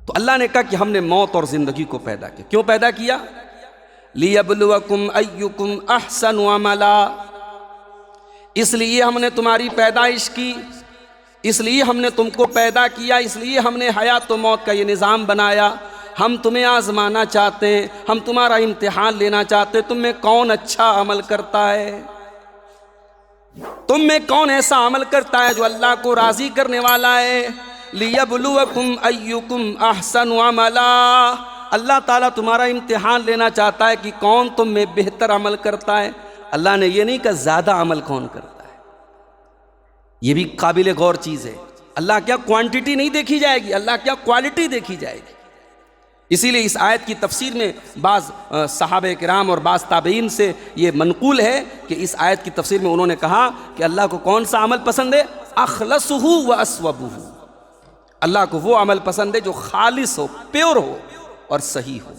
تو اللہ نے کہا کہ ہم نے موت اور زندگی کو پیدا کیا. کیوں پیدا کیا؟ لِيَبْلُوَكُمْ أَيُّكُمْ أَحْسَنُ عَمَلًا. اس لیے ہم نے تمہاری پیدائش کی، اس لیے ہم نے تم کو پیدا کیا، اس لیے ہم نے حیات و موت کا یہ نظام بنایا. ہم تمہیں آزمانا چاہتے ہیں، ہم تمہارا امتحان لینا چاہتے ہیں. تم میں کون اچھا عمل کرتا ہے؟ تم میں کون ایسا عمل کرتا ہے جو اللہ کو راضی کرنے والا ہے؟ لِيَبْلُوَكُمْ أَيُّكُمْ أَحْسَنُ عَمَلًا. اللہ تعالیٰ تمہارا امتحان لینا چاہتا ہے کہ کون تم میں بہتر عمل کرتا ہے. اللہ نے یہ نہیں کہا زیادہ عمل کون کرتا ہے. یہ بھی قابل غور چیز ہے. اللہ کیا کوانٹٹی نہیں دیکھی جائے گی، اللہ کیا کوالٹی دیکھی جائے گی. اسی لیے اس آیت کی تفسیر میں بعض صحابہ کرام اور بعض تابعین سے یہ منقول ہے کہ اس آیت کی تفسیر میں انہوں نے کہا کہ اللہ کو کون سا عمل پسند ہے؟ اخلصہ و اصوبہ. اللہ کو وہ عمل پسند ہے جو خالص ہو، پیور ہو اور صحیح ہو.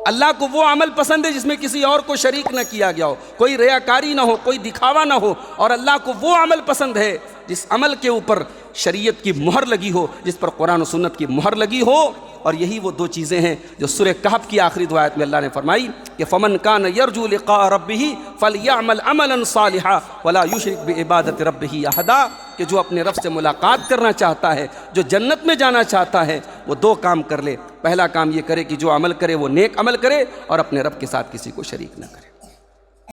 اللہ کو وہ عمل پسند ہے جس میں کسی اور کو شریک نہ کیا گیا ہو، کوئی ریاکاری نہ ہو، کوئی دکھاوا نہ ہو. اور اللہ کو وہ عمل پسند ہے جس عمل کے اوپر شریعت کی مہر لگی ہو، جس پر قرآن و سنت کی مہر لگی ہو. اور یہی وہ دو چیزیں ہیں جو سورہ کہف کی آخری دو آیت میں اللہ نے فرمائی کہ فَمَنْ كَانَ يَرْجُو لِقَاءَ رَبِّهِ فَلْيَعْمَلْ عَمَلًا صَالِحًا وَلَا يُشْرِكْ بِعِبَادَةِ رَبِّهِ أَحَدًا. کہ جو اپنے رب سے ملاقات کرنا چاہتا ہے، جو جنت میں جانا چاہتا ہے، وہ دو کام کر لے. پہلا کام یہ کرے کہ جو عمل کرے وہ نیک عمل کرے اور اپنے رب کے ساتھ کسی کو شریک نہ کرے.